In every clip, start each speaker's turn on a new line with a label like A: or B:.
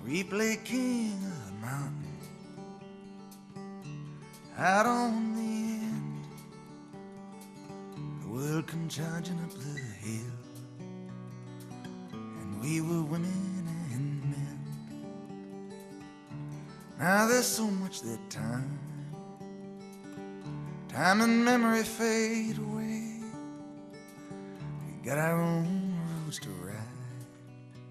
A: We play king of the mountain out on the end. The world come charging up the hill, and we were women and men. Now there's so much that time and memory fade away. We got our own roads to ride,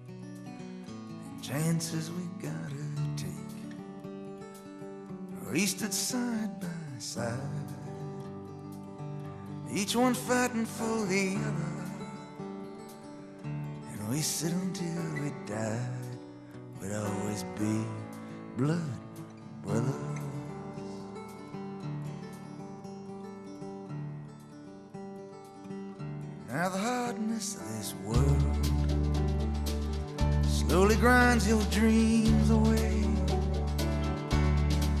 A: and chances we gotta take. We stood side by side, each one fighting for the other, and we said until we died we'd always be blood brothers. Now the hardness of this world slowly grinds your dreams away,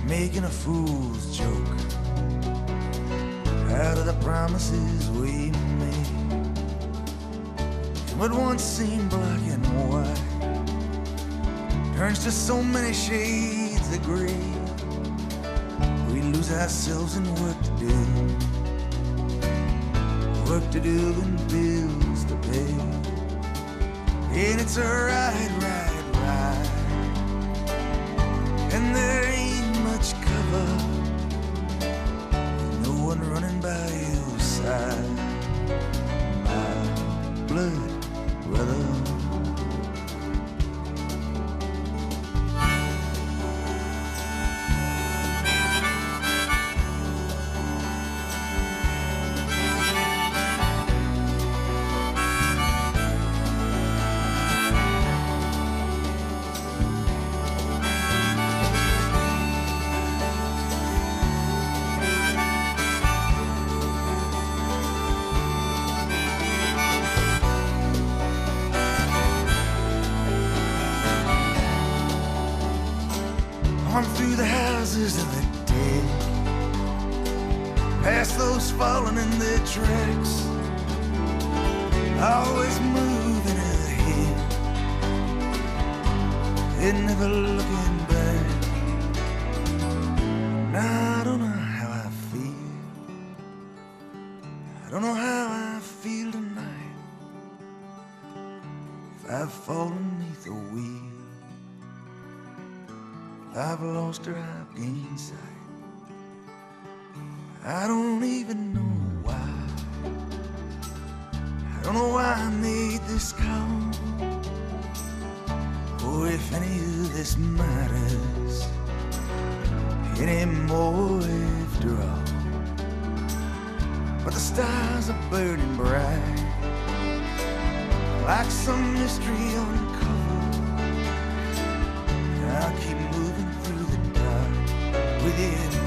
A: making a fool's joke out of the promises we made. And what once seemed black and white turns to so many shades of gray. We lose ourselves in work to do, work to do and bills to pay. And it's a ride, and there ain't much cover, no one running by your side, my blood brother. On through the houses of the dead, past those fallen in their tracks, always moving ahead and never looking back. Now I don't know how I feel, I don't know how I feel tonight. If I've fallen beneath the wheel, I've lost her, I've gained sight. I don't even know why. I don't know why I made this call, or if any of this matters anymore after all. But the stars are burning bright, like some mystery uncovered. I'll keep moving through the dark with you.